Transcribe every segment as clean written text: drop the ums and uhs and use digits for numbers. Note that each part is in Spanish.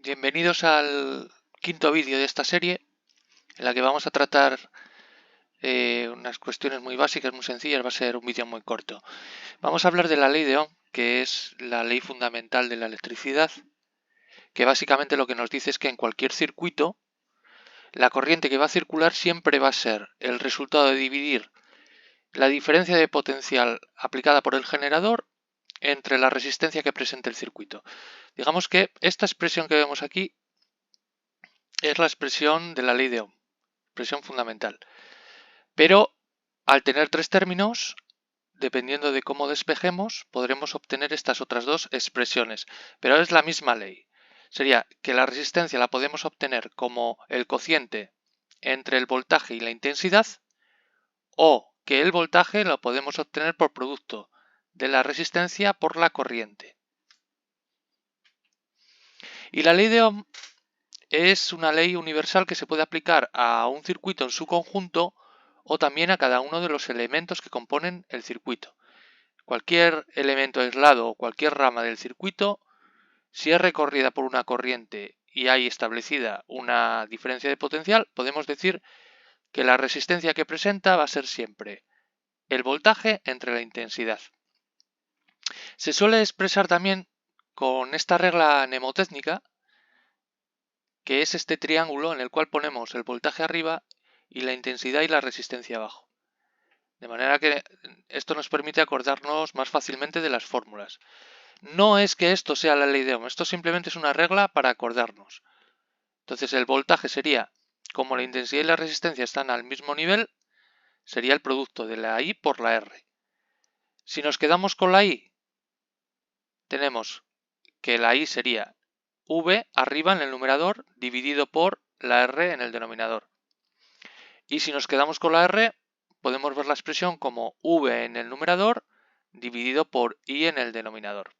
Bienvenidos al quinto vídeo de esta serie en la que vamos a tratar unas cuestiones muy básicas, muy sencillas. Va a ser un vídeo muy corto. Vamos a hablar de la ley de Ohm, que es la ley fundamental de la electricidad, que básicamente lo que nos dice es que en cualquier circuito la corriente que va a circular siempre va a ser el resultado de dividir la diferencia de potencial aplicada por el generador entre la resistencia que presenta el circuito. Digamos que esta expresión que vemos aquí es la expresión de la ley de Ohm, expresión fundamental. Pero al tener tres términos, dependiendo de cómo despejemos, podremos obtener estas otras dos expresiones. Pero es la misma ley. Sería que la resistencia la podemos obtener como el cociente entre el voltaje y la intensidad, o que el voltaje lo podemos obtener por producto de la resistencia por la corriente. Y la ley de Ohm es una ley universal que se puede aplicar a un circuito en su conjunto o también a cada uno de los elementos que componen el circuito. Cualquier elemento aislado o cualquier rama del circuito, si es recorrida por una corriente y hay establecida una diferencia de potencial, podemos decir que la resistencia que presenta va a ser siempre el voltaje entre la intensidad. Se suele expresar también con esta regla mnemotécnica, que es este triángulo en el cual ponemos el voltaje arriba y la intensidad y la resistencia abajo. De manera que esto nos permite acordarnos más fácilmente de las fórmulas. No es que esto sea la ley de Ohm, esto simplemente es una regla para acordarnos. Entonces el voltaje sería, como la intensidad y la resistencia están al mismo nivel, sería el producto de la I por la R. Si nos quedamos con la I, tenemos que la I sería V arriba en el numerador dividido por la R en el denominador. Y si nos quedamos con la R, podemos ver la expresión como V en el numerador dividido por I en el denominador.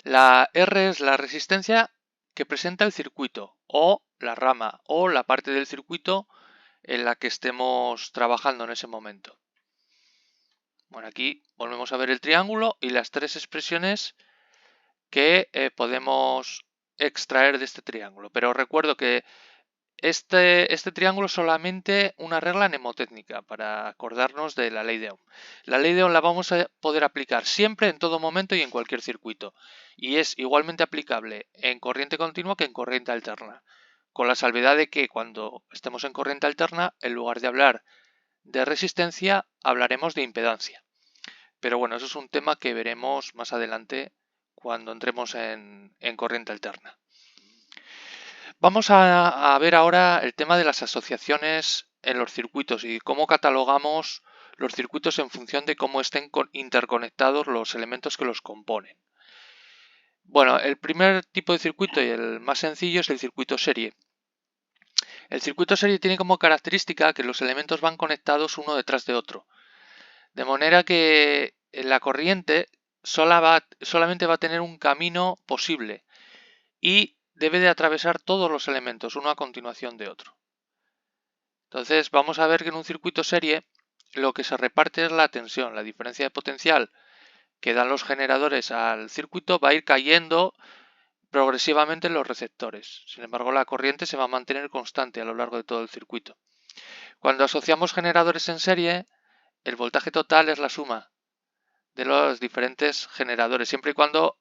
La R es la resistencia que presenta el circuito o la rama o la parte del circuito en la que estemos trabajando en ese momento. Bueno, aquí volvemos a ver el triángulo y las tres expresiones que podemos extraer de este triángulo. Pero recuerdo que este triángulo es solamente una regla mnemotécnica para acordarnos de la ley de Ohm. La ley de Ohm la vamos a poder aplicar siempre, en todo momento y en cualquier circuito. Y es igualmente aplicable en corriente continua que en corriente alterna. Con la salvedad de que cuando estemos en corriente alterna, en lugar de hablar de resistencia, hablaremos de impedancia. Pero bueno, eso es un tema que veremos más adelante cuando entremos en corriente alterna. Vamos a ver ahora el tema de las asociaciones en los circuitos y cómo catalogamos los circuitos en función de cómo estén interconectados los elementos que los componen. Bueno, el primer tipo de circuito y el más sencillo es el circuito serie. El circuito serie tiene como característica que los elementos van conectados uno detrás de otro, de manera que la corriente solamente va a tener un camino posible y debe de atravesar todos los elementos, uno a continuación de otro. Entonces vamos a ver que en un circuito serie lo que se reparte es la tensión, la diferencia de potencial que dan los generadores al circuito va a ir cayendo progresivamente en los receptores. Sin embargo, la corriente se va a mantener constante a lo largo de todo el circuito. Cuando asociamos generadores en serie, el voltaje total es la suma de los diferentes generadores, siempre y cuando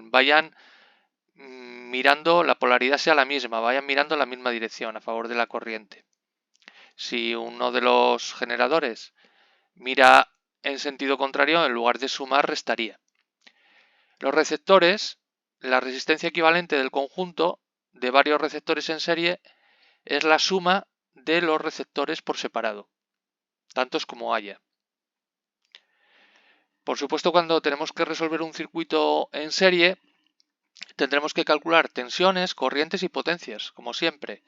vayan mirando, la polaridad sea la misma, vayan mirando en la misma dirección a favor de la corriente. Si uno de los generadores mira en sentido contrario, en lugar de sumar, restaría. Los receptores, la resistencia equivalente del conjunto de varios receptores en serie es la suma de los receptores por separado, tantos como haya. Por supuesto, cuando tenemos que resolver un circuito en serie, tendremos que calcular tensiones, corrientes y potencias, como siempre.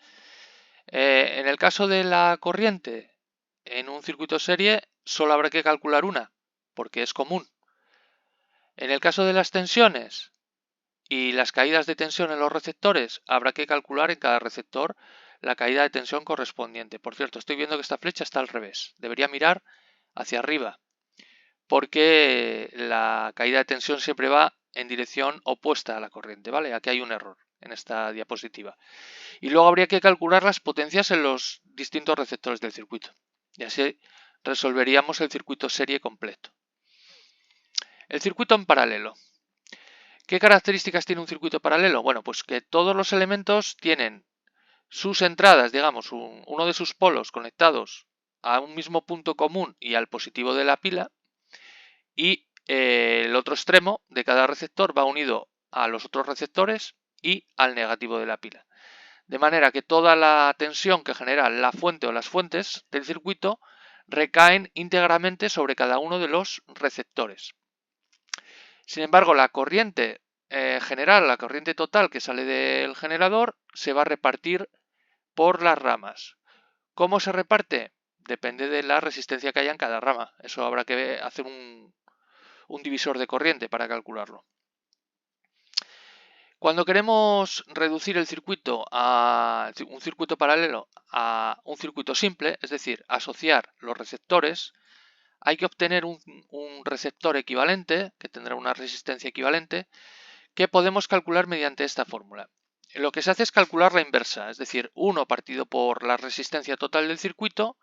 En el caso de la corriente, en un circuito serie, solo habrá que calcular una, porque es común. En el caso de las tensiones y las caídas de tensión en los receptores, habrá que calcular en cada receptor la caída de tensión correspondiente. Por cierto, estoy viendo que esta flecha está al revés. Debería mirar hacia arriba, porque la caída de tensión siempre va en dirección opuesta a la corriente, ¿vale? Aquí hay un error. en esta diapositiva. Y luego habría que calcular las potencias en los distintos receptores del circuito. Y así resolveríamos el circuito serie completo. El circuito en paralelo. ¿Qué características tiene un circuito paralelo? Bueno, pues que todos los elementos tienen sus entradas, digamos, uno de sus polos conectados a un mismo punto común y al positivo de la pila, y el otro extremo de cada receptor va unido a los otros receptores y al negativo de la pila. De manera que toda la tensión que genera la fuente o las fuentes del circuito recaen íntegramente sobre cada uno de los receptores. Sin embargo, la corriente general, la corriente total que sale del generador, se va a repartir por las ramas. ¿Cómo se reparte? Depende de la resistencia que haya en cada rama. Eso habrá que hacer un divisor de corriente para calcularlo. Cuando queremos reducir el circuito a un circuito paralelo a un circuito simple, es decir, asociar los receptores, hay que obtener un receptor equivalente, que tendrá una resistencia equivalente, que podemos calcular mediante esta fórmula. Lo que se hace es calcular la inversa, es decir, 1 partido por la resistencia total del circuito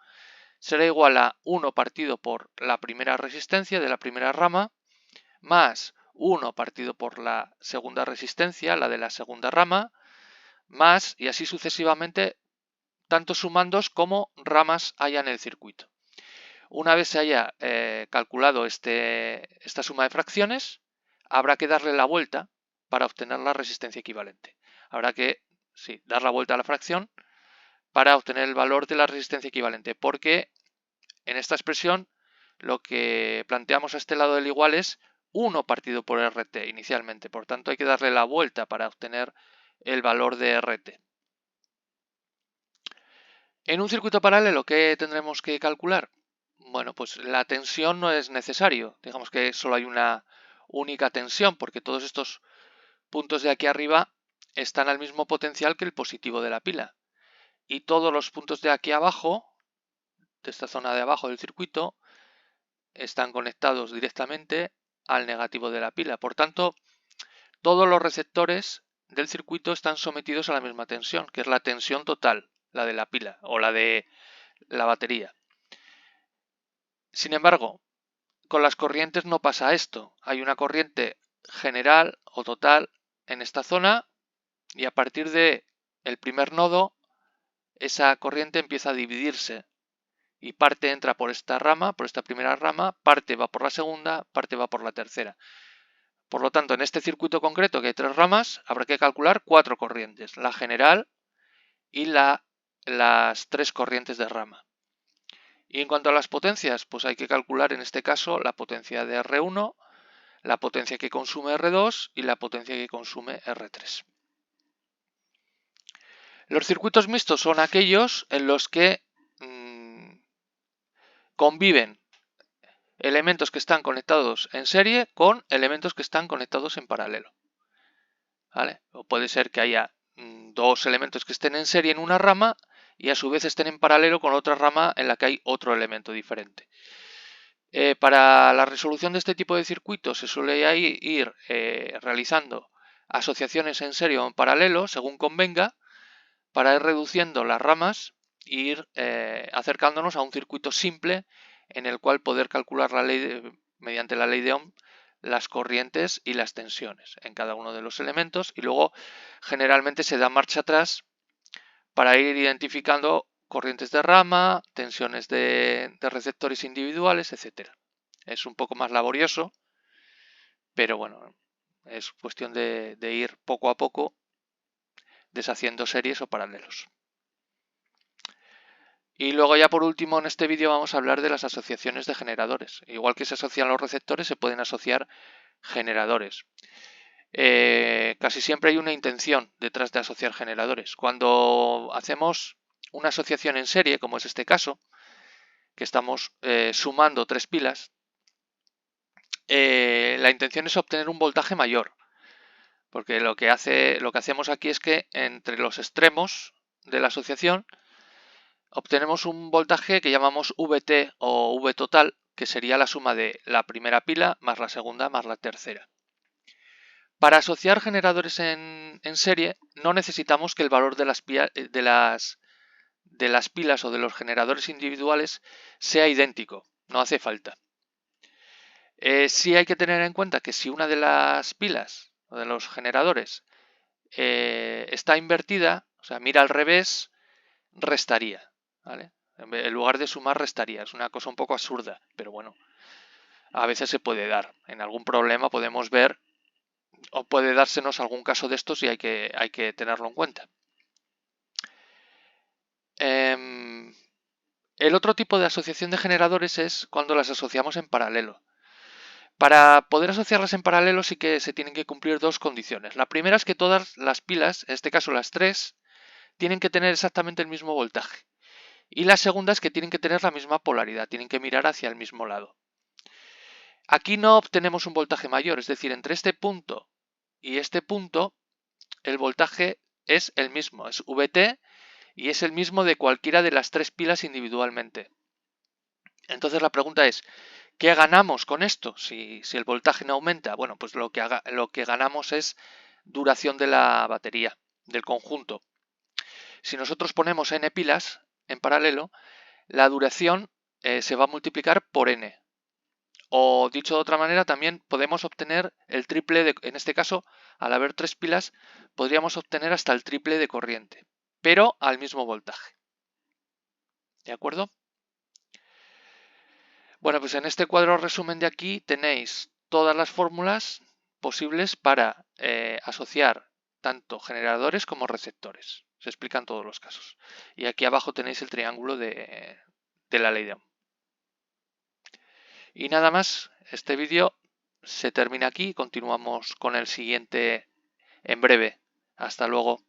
será igual a 1 partido por la primera resistencia de la primera rama, más 1 partido por la segunda resistencia, la de la segunda rama, más, y así sucesivamente, tanto sumandos como ramas haya en el circuito. Una vez se haya calculado esta suma de fracciones, habrá que darle la vuelta para obtener la resistencia equivalente. Habrá que dar la vuelta a la fracción para obtener el valor de la resistencia equivalente, porque en esta expresión lo que planteamos a este lado del igual es 1 partido por RT inicialmente. Por tanto, hay que darle la vuelta para obtener el valor de RT. En un circuito paralelo, ¿qué tendremos que calcular? Bueno, pues la tensión no es necesario. Digamos que solo hay una única tensión, porque todos estos puntos de aquí arriba están al mismo potencial que el positivo de la pila. Y todos los puntos de aquí abajo, de esta zona de abajo del circuito, están conectados directamente al negativo de la pila. Por tanto, todos los receptores del circuito están sometidos a la misma tensión, que es la tensión total, la de la pila o la de la batería. Sin embargo, con las corrientes no pasa esto. Hay una corriente general o total en esta zona y a partir de el primer nodo esa corriente empieza a dividirse y parte entra por esta rama, por esta primera rama, parte va por la segunda, parte va por la tercera. Por lo tanto, en este circuito concreto que hay 3 ramas, habrá que calcular 4 corrientes, la general y las 3 corrientes de rama. Y en cuanto a las potencias, pues hay que calcular en este caso la potencia de R1, la potencia que consume R2 y la potencia que consume R3. Los circuitos mixtos son aquellos en los que conviven elementos que están conectados en serie con elementos que están conectados en paralelo. ¿Vale? O puede ser que haya 2 elementos que estén en serie en una rama y a su vez estén en paralelo con otra rama en la que hay otro elemento diferente. Para la resolución de este tipo de circuitos se suele ir realizando asociaciones en serie o en paralelo, según convenga, para ir reduciendo las ramas e ir acercándonos a un circuito simple en el cual poder calcular mediante la ley de Ohm las corrientes y las tensiones en cada uno de los elementos, y luego generalmente se da marcha atrás para ir identificando corrientes de rama, tensiones de receptores individuales, etc. Es un poco más laborioso, pero bueno, es cuestión de ir poco a poco deshaciendo series o paralelos. Y luego ya por último en este vídeo vamos a hablar de las asociaciones de generadores. Igual que se asocian los receptores, se pueden asociar generadores. Casi siempre hay una intención detrás de asociar generadores. Cuando hacemos una asociación en serie, como es este caso, que estamos sumando 3 pilas, la intención es obtener un voltaje mayor, porque lo que hacemos aquí es que entre los extremos de la asociación obtenemos un voltaje que llamamos VT o V total, que sería la suma de la primera pila más la segunda más la tercera. Para asociar generadores en serie no necesitamos que el valor de las pilas o de los generadores individuales sea idéntico, no hace falta. Sí hay que tener en cuenta que si una de las pilas o de los generadores está invertida, o sea, mira al revés, restaría, ¿vale? En lugar de sumar, restaría. Es una cosa un poco absurda, pero bueno, a veces se puede dar. En algún problema podemos ver o puede dársenos algún caso de estos y hay que tenerlo en cuenta. El otro tipo de asociación de generadores es cuando las asociamos en paralelo. Para poder asociarlas en paralelo sí que se tienen que cumplir dos condiciones. La primera es que todas las pilas, en este caso las tres, tienen que tener exactamente el mismo voltaje. Y la segunda es que tienen que tener la misma polaridad, tienen que mirar hacia el mismo lado. Aquí no obtenemos un voltaje mayor, es decir, entre este punto y este punto el voltaje es el mismo, es VT y es el mismo de cualquiera de las tres pilas individualmente. Entonces la pregunta es, ¿qué ganamos con esto? Si el voltaje no aumenta, bueno, pues lo que ganamos es duración de la batería, del conjunto. Si nosotros ponemos n pilas en paralelo, la duración se va a multiplicar por n. O dicho de otra manera, también podemos obtener el triple en este caso, al haber tres pilas, podríamos obtener hasta el triple de corriente, pero al mismo voltaje. ¿De acuerdo? Bueno, pues en este cuadro resumen de aquí tenéis todas las fórmulas posibles para asociar tanto generadores como receptores. Se explican todos los casos. Y aquí abajo tenéis el triángulo de la ley de Ohm. Y nada más, este vídeo se termina aquí y continuamos con el siguiente en breve. Hasta luego.